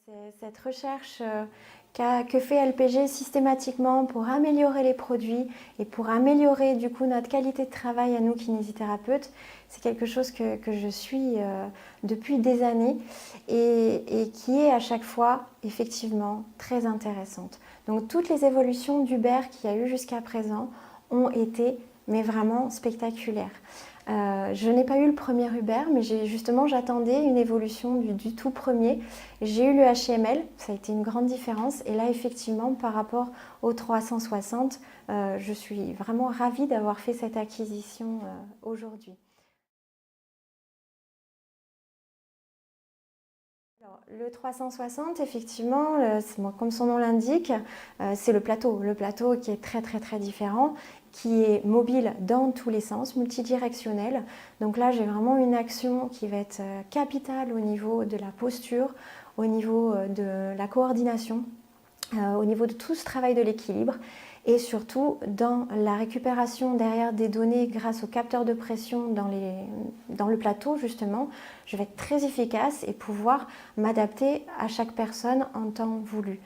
C'est cette recherche que fait LPG systématiquement pour améliorer les produits et pour améliorer du coup notre qualité de travail à nous kinésithérapeutes. C'est quelque chose que je suis depuis des années et qui est à chaque fois effectivement très intéressante. Donc toutes les évolutions d'Hubert qu'il y a eu jusqu'à présent ont été mais vraiment spectaculaires. Je n'ai pas eu le premier Hubert, mais j'attendais une évolution du tout premier. J'ai eu le HTML, ça a été une grande différence. Et là, effectivement, par rapport au 360, je suis vraiment ravie d'avoir fait cette acquisition aujourd'hui. Alors, le 360, effectivement, comme son nom l'indique, c'est le plateau qui est très différent, qui est mobile dans tous les sens, multidirectionnel. Donc là, j'ai vraiment une action qui va être capitale au niveau de la posture, au niveau de la coordination, au niveau de tout ce travail de l'équilibre et surtout dans la récupération derrière des données grâce aux capteurs de pression dans le plateau justement, je vais être très efficace et pouvoir m'adapter à chaque personne en temps voulu.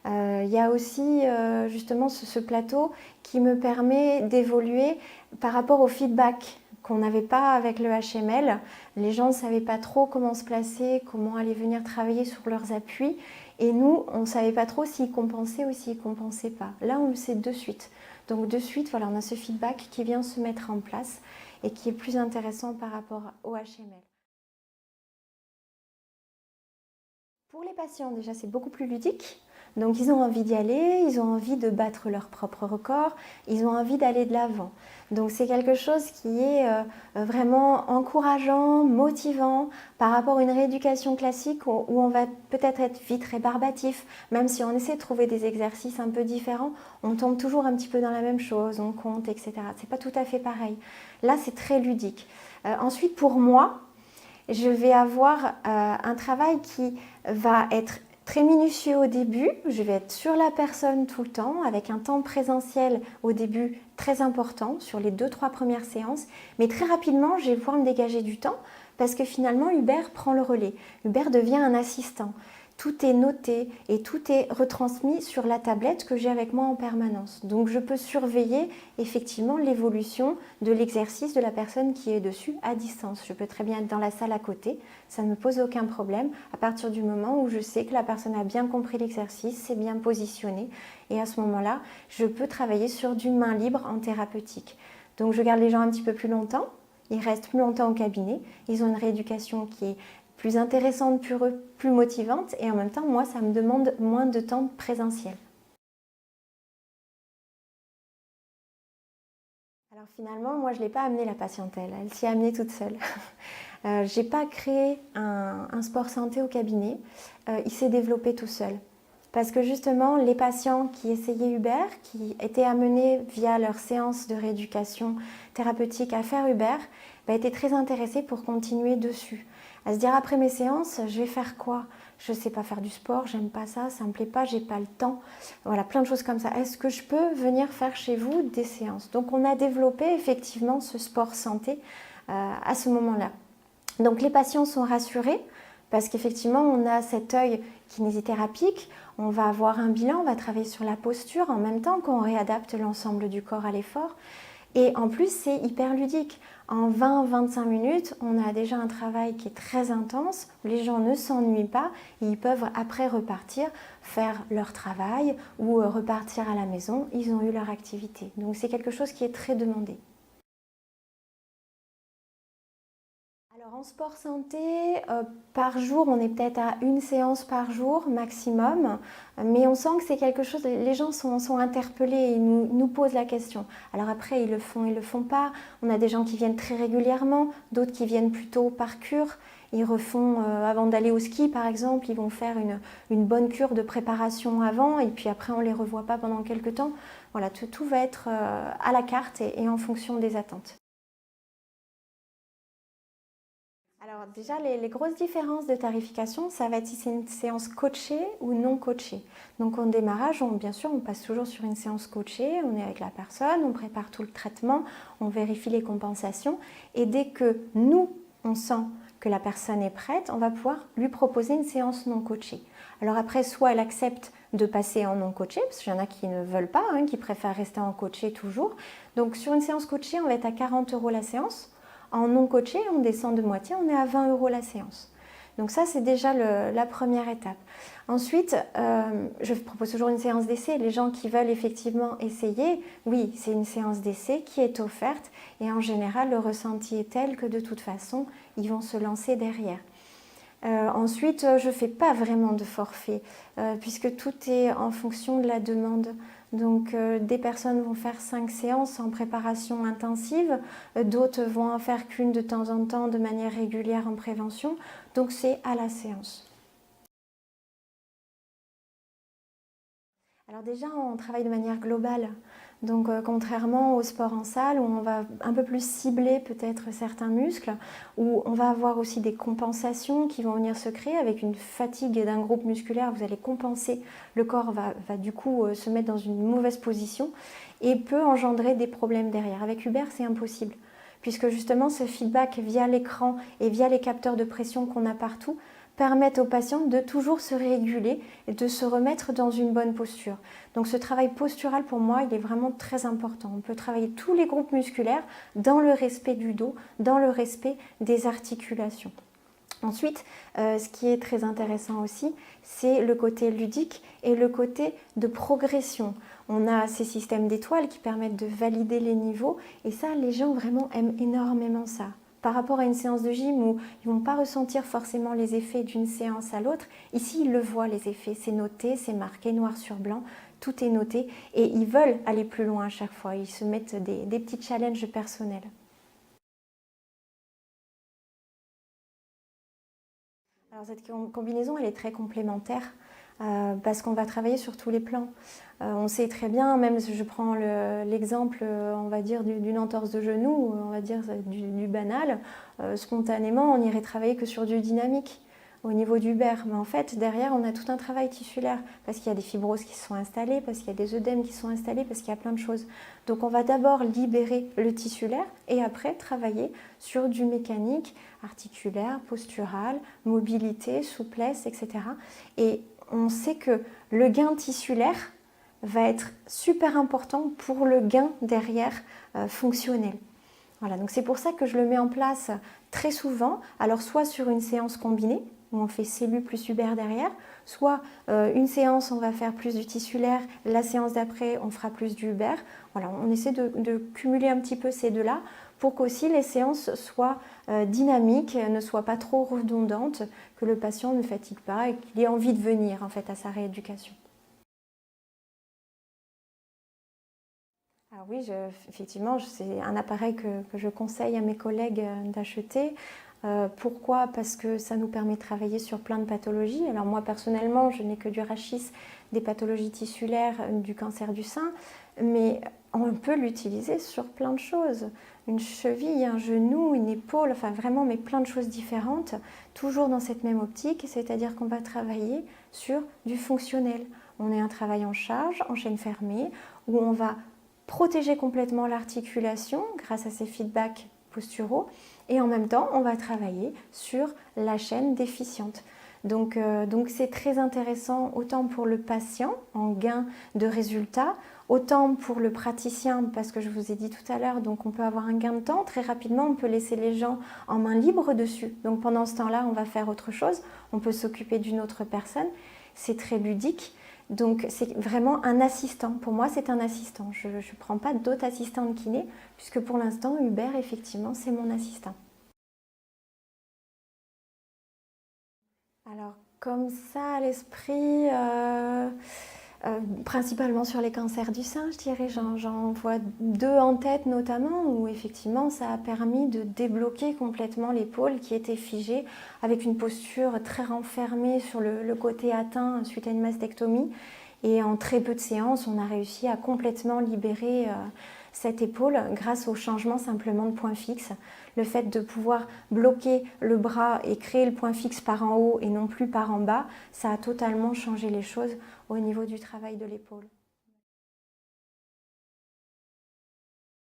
Il y a aussi justement ce plateau qui me permet d'évoluer par rapport au feedback qu'on n'avait pas avec le HML. Les gens ne savaient pas trop comment se placer, comment aller venir travailler sur leurs appuis. Et nous, on ne savait pas trop s'ils compensaient ou s'ils ne compensaient pas. Là, on le sait de suite. Donc de suite, voilà, on a ce feedback qui vient se mettre en place et qui est plus intéressant par rapport au HML. Pour les patients, déjà, c'est beaucoup plus ludique. Donc, ils ont envie d'y aller, ils ont envie de battre leur propre record, ils ont envie d'aller de l'avant. Donc, c'est quelque chose qui est vraiment encourageant, motivant par rapport à une rééducation classique où on va peut-être être vite rébarbatif. Même si on essaie de trouver des exercices un peu différents, on tombe toujours un petit peu dans la même chose, on compte, etc. C'est pas tout à fait pareil. Là, c'est très ludique. Ensuite, pour moi, je vais avoir un travail qui va être très minutieux au début. Je vais être sur la personne tout le temps avec un temps présentiel au début très important sur les 2-3 premières séances. Mais très rapidement, je vais pouvoir me dégager du temps parce que finalement, Hubert prend le relais. Hubert devient un assistant. Tout est noté et tout est retransmis sur la tablette que j'ai avec moi en permanence. Donc je peux surveiller effectivement l'évolution de l'exercice de la personne qui est dessus à distance. Je peux très bien être dans la salle à côté, ça ne me pose aucun problème à partir du moment où je sais que la personne a bien compris l'exercice, c'est bien positionné et à ce moment-là, je peux travailler sur du main libre en thérapeutique. Donc je garde les gens un petit peu plus longtemps, ils restent plus longtemps au cabinet, ils ont une rééducation qui est plus intéressante, plus motivante et en même temps, moi, ça me demande moins de temps présentiel. Alors finalement, moi, je ne l'ai pas amené la patientèle, elle s'y est amenée toute seule. Je n'ai pas créé un sport santé au cabinet, il s'est développé tout seul. Parce que justement, les patients qui essayaient Hubert, qui étaient amenés via leur séance de rééducation thérapeutique à faire Hubert, étaient très intéressés pour continuer dessus. À se dire après mes séances, je vais faire quoi? Je ne sais pas faire du sport, j'aime pas ça, ça me plaît pas, j'ai pas le temps. Voilà, plein de choses comme ça. Est-ce que je peux venir faire chez vous des séances? Donc on a développé effectivement ce sport santé à ce moment-là. Donc les patients sont rassurés parce qu'effectivement on a cet œil kinésithérapique, on va avoir un bilan, on va travailler sur la posture en même temps qu'on réadapte l'ensemble du corps à l'effort. Et en plus, c'est hyper ludique. En 20-25 minutes, on a déjà un travail qui est très intense, où les gens ne s'ennuient pas, et ils peuvent après repartir faire leur travail ou repartir à la maison, ils ont eu leur activité. Donc c'est quelque chose qui est très demandé. Alors en sport santé, par jour, on est peut-être à une séance par jour maximum, mais on sent que c'est quelque chose, les gens sont interpellés et nous posent la question. Alors après, ils le font pas. On a des gens qui viennent très régulièrement, d'autres qui viennent plutôt par cure. Ils refont, avant d'aller au ski par exemple, ils vont faire une bonne cure de préparation avant et puis après on ne les revoit pas pendant quelques temps. Voilà, tout va être à la carte et en fonction des attentes. Alors déjà, les grosses différences de tarification, ça va être si c'est une séance coachée ou non coachée. Donc au démarrage, bien sûr, on passe toujours sur une séance coachée, on est avec la personne, on prépare tout le traitement, on vérifie les compensations et dès que nous, on sent que la personne est prête, on va pouvoir lui proposer une séance non coachée. Alors après, soit elle accepte de passer en non coaché, parce qu'il y en a qui ne veulent pas, qui préfèrent rester en coaché toujours. Donc sur une séance coachée, on va être à 40 € la séance. En non coaché, on descend de moitié, on est à 20 € la séance. Donc ça, c'est déjà la première étape. Ensuite, je propose toujours une séance d'essai. Les gens qui veulent effectivement essayer, oui, c'est une séance d'essai qui est offerte. Et en général, le ressenti est tel que de toute façon, ils vont se lancer derrière. Ensuite, je ne fais pas vraiment de forfait, puisque tout est en fonction de la demande. Donc des personnes vont faire 5 séances en préparation intensive, d'autres vont en faire qu'une de temps en temps de manière régulière en prévention. Donc c'est à la séance. Alors déjà, on travaille de manière globale. Donc contrairement au sport en salle où on va un peu plus cibler peut-être certains muscles, où on va avoir aussi des compensations qui vont venir se créer avec une fatigue d'un groupe musculaire, vous allez compenser, le corps va du coup se mettre dans une mauvaise position et peut engendrer des problèmes derrière. Avec Hubert, c'est impossible, puisque justement ce feedback via l'écran et via les capteurs de pression qu'on a partout permettent aux patients de toujours se réguler et de se remettre dans une bonne posture. Donc ce travail postural pour moi, il est vraiment très important. On peut travailler tous les groupes musculaires dans le respect du dos, dans le respect des articulations. Ensuite, ce qui est très intéressant aussi, c'est le côté ludique et le côté de progression. On a ces systèmes d'étoiles qui permettent de valider les niveaux et ça, les gens vraiment aiment énormément ça. Par rapport à une séance de gym où ils ne vont pas ressentir forcément les effets d'une séance à l'autre, ici ils le voient les effets, c'est noté, c'est marqué noir sur blanc, tout est noté et ils veulent aller plus loin à chaque fois, ils se mettent des petits challenges personnels. Alors cette combinaison elle est très complémentaire parce qu'on va travailler sur tous les plans. On sait très bien, même si je prends l'exemple on va dire d'une entorse de genou, on va dire du banal, spontanément on n'irait travailler que sur du dynamique au niveau du BER. Mais en fait derrière on a tout un travail tissulaire parce qu'il y a des fibroses qui se sont installées, parce qu'il y a des œdèmes qui sont installés, parce qu'il y a plein de choses. Donc on va d'abord libérer le tissulaire et après travailler sur du mécanique, articulaire, postural, mobilité, souplesse, etc. Et on sait que le gain tissulaire va être super important pour le gain derrière fonctionnel. Voilà, donc c'est pour ça que je le mets en place très souvent, alors soit sur une séance combinée, où on fait CELU plus Hubert derrière, soit une séance on va faire plus du tissulaire, la séance d'après on fera plus du Hubert. Voilà, on essaie de cumuler un petit peu ces deux-là pour qu'aussi les séances soient dynamiques, ne soient pas trop redondantes, que le patient ne fatigue pas et qu'il ait envie de venir en fait à sa rééducation. Ah oui, effectivement, c'est un appareil que je conseille à mes collègues d'acheter. Pourquoi? Parce que ça nous permet de travailler sur plein de pathologies. Alors moi personnellement, je n'ai que du rachis, des pathologies tissulaires, du cancer du sein, mais on peut l'utiliser sur plein de choses. Une cheville, un genou, une épaule, enfin vraiment, mais plein de choses différentes, toujours dans cette même optique, c'est-à-dire qu'on va travailler sur du fonctionnel. On est un travail en charge, en chaîne fermée, où on va protéger complètement l'articulation grâce à ces feedbacks posturaux et en même temps on va travailler sur la chaîne déficiente. Donc c'est très intéressant autant pour le patient en gain de résultats, autant pour le praticien parce que je vous ai dit tout à l'heure, donc on peut avoir un gain de temps très rapidement, on peut laisser les gens en main libre dessus. Donc pendant ce temps-là on va faire autre chose, on peut s'occuper d'une autre personne, c'est très ludique. Donc c'est vraiment un assistant, pour moi c'est un assistant, je ne prends pas d'autres assistants de kiné puisque pour l'instant Hubert effectivement c'est mon assistant. Alors comme ça à l'esprit, principalement sur les cancers du sein je dirais, j'en vois deux en tête notamment où effectivement ça a permis de débloquer complètement l'épaule qui était figée avec une posture très renfermée sur le côté atteint suite à une mastectomie. Et en très peu de séances, on a réussi à complètement libérer cette épaule grâce au changement simplement de point fixe. Le fait de pouvoir bloquer le bras et créer le point fixe par en haut et non plus par en bas, ça a totalement changé les choses au niveau du travail de l'épaule.